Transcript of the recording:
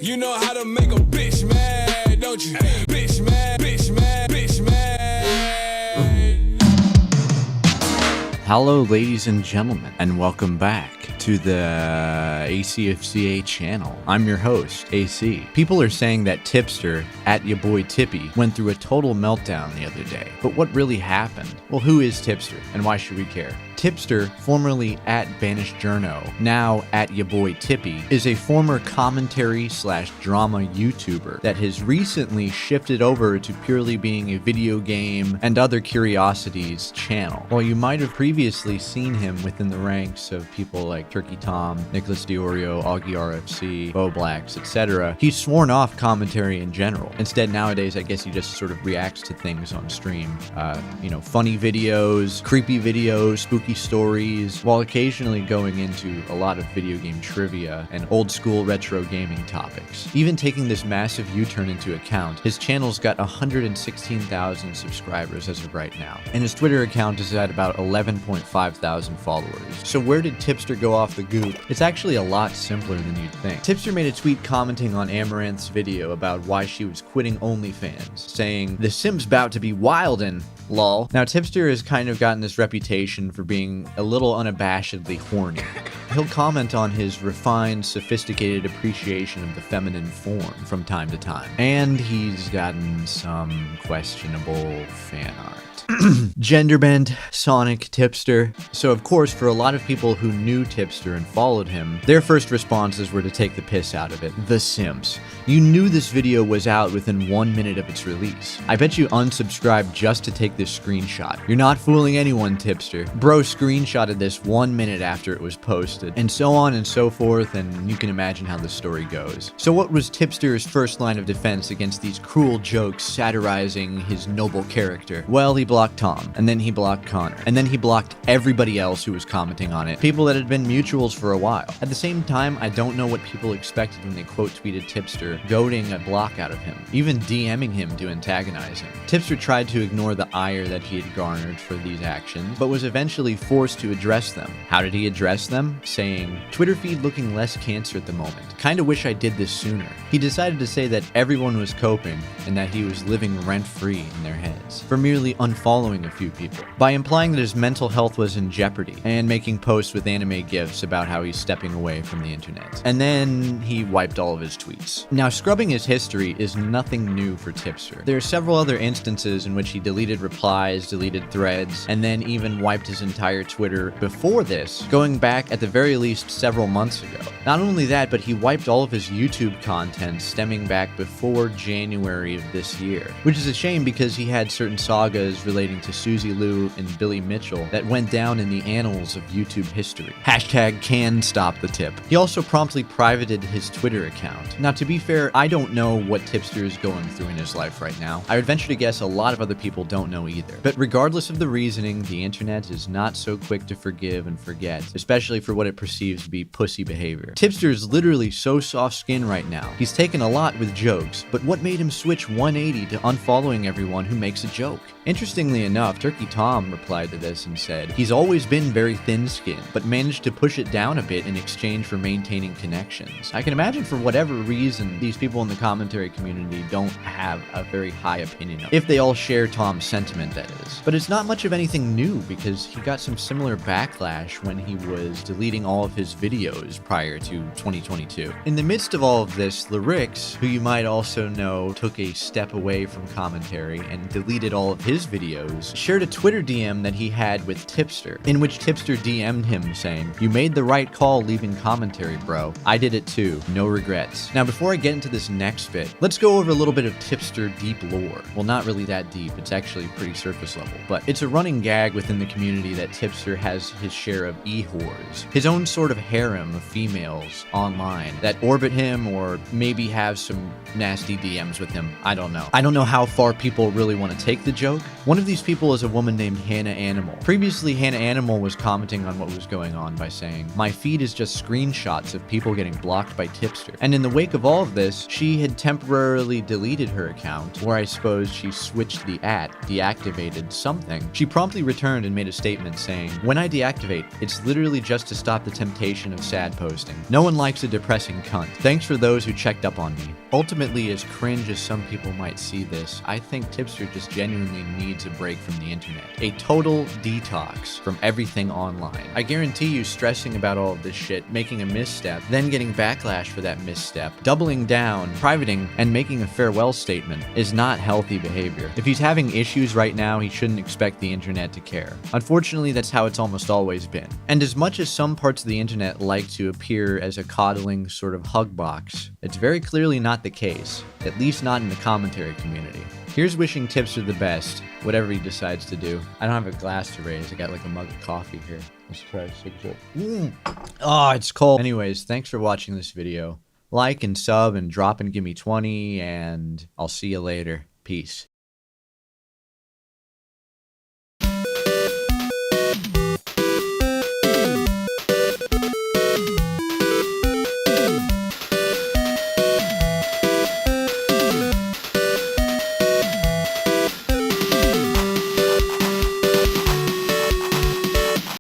You know how to make a bitch mad, don't you? Bitch mad, bitch mad, bitch mad. Hello, ladies and gentlemen, and welcome back to the ACFCA channel. I'm your host, AC. People are saying that Tipster, at your boy Tippy, went through a total meltdown the other day. But what really happened? Well, who is Tipster, and why should we care? Tipster, formerly at Banished Journo, now at your boy Tippy, is a former commentary/drama YouTuber that has recently shifted over to purely being a video game and other curiosities channel. While you might have previously seen him within the ranks of people like Turkey Tom, Nicholas Diorio, Augie RFC, Bo Blacks, etc., he's sworn off commentary in general. Instead, nowadays, I guess he just sort of reacts to things on stream. Funny videos, creepy videos, spooky stories, while occasionally going into a lot of video game trivia and old school retro gaming topics. Even taking this massive U-turn into account, his channel's got 116,000 subscribers as of right now, and his Twitter account is at about 11.5 thousand followers. So where did Tipster go off the goop? It's actually a lot simpler than you'd think. Tipster made a tweet commenting on Amaranth's video about why she was quitting OnlyFans, saying, "The Sim's bout to be wildin', lol." Now, Tipster has kind of gotten this reputation for being a little unabashedly horny. He'll comment on his refined, sophisticated appreciation of the feminine form from time to time. And he's gotten some questionable fan art. Genderbend, Sonic, Tipster. So of course, for a lot of people who knew Tipster and followed him, their first responses were to take the piss out of it. The Sims. You knew this video was out within 1 minute of its release. I bet you unsubscribed just to take this screenshot. You're not fooling anyone, Tipster. Bro screenshotted this 1 minute after it was posted, and so on and so forth, and you can imagine how the story goes. So what was Tipster's first line of defense against these cruel jokes satirizing his noble character? Well, he blocked Tom, and then he blocked Connor, and then he blocked everybody else who was commenting on it, people that had been mutuals for a while. At the same time, I don't know what people expected when they quote tweeted Tipster, goading a block out of him, even DMing him to antagonize him. Tipster tried to ignore the ire that he had garnered for these actions, but was eventually forced to address them. How did he address them? Saying, "Twitter feed looking less cancer at the moment. Kinda wish I did this sooner." He decided to say that everyone was coping and that he was living rent-free in their heads for merely unfollowing a few people, by implying that his mental health was in jeopardy and making posts with anime gifs about how he's stepping away from the internet. And then he wiped all of his tweets. Now, scrubbing his history is nothing new for Tipster. There are several other instances in which he deleted replies, deleted threads, and then even wiped his entire Twitter before this, going back at the very least several months ago. Not only that, but he wiped all of his YouTube content stemming back before January of this year, which is a shame because he had certain sagas relating to Susie Liu and Billy Mitchell that went down in the annals of YouTube history. Hashtag can stop the tip. He also promptly privated his Twitter account. Now, to be fair, I don't know what Tipster is going through in his life right now. I would venture to guess a lot of other people don't know either. But regardless of the reasoning, the internet is not so quick to forgive and forget, especially for what it perceives to be pussy behavior. Tipster is literally so soft-skinned right now. He's taken a lot with jokes, but what made him switch 180 to unfollowing everyone who makes a joke? Interestingly enough, Turkey Tom replied to this and said, he's always been very thin-skinned, but managed to push it down a bit in exchange for maintaining connections. I can imagine for whatever reason, these people in the commentary community don't have a very high opinion of him. If they all share Tom's sentiment, that is. But it's not much of anything new, because he got some similar backlash when he was deleting all of his videos prior to 2022. In the midst of all of this, Lyrics, who you might also know took a step away from commentary and deleted all of his videos, shared a Twitter DM that he had with Tipster, in which Tipster DM'd him saying, "You made the right call leaving commentary, bro. I did it too. No regrets." Now, before I get into this next bit, let's go over a little bit of Tipster deep lore. Well, not really that deep. It's actually pretty surface level, but it's a running gag within the community that Tipster has his share of e-whores, his own sort of harem of females online that orbit him or maybe have some nasty DMs with him. I don't know. I don't know how far people really want to take the joke, One of these people is a woman named Hannah Animal. Previously, Hannah Animal was commenting on what was going on by saying, "My feed is just screenshots of people getting blocked by Tipster." And in the wake of all of this, she had temporarily deleted her account, or I suppose she switched the deactivated something. She promptly returned and made a statement saying, "When I deactivate, it's literally just to stop the temptation of sad posting. No one likes a depressing cunt. Thanks for those who checked up on me." Ultimately, as cringe as some people might see this, I think Tipster just genuinely needs a break from the internet. A total detox from everything online. I guarantee you stressing about all of this shit, making a misstep, then getting backlash for that misstep, doubling down, privating, and making a farewell statement is not healthy behavior. If he's having issues right now, he shouldn't expect the internet to care. Unfortunately, that's how it's almost always been. And as much as some parts of the internet like to appear as a coddling sort of hug box, it's very clearly not the case, at least not in the commentary community. Here's wishing Tipster the best, whatever he decides to do. I don't have a glass to raise, I got like a mug of coffee here. Let's try a sip. Oh, it's cold. Anyways, thanks for watching this video. Like and sub and drop and give me 20, and I'll see you later. Peace.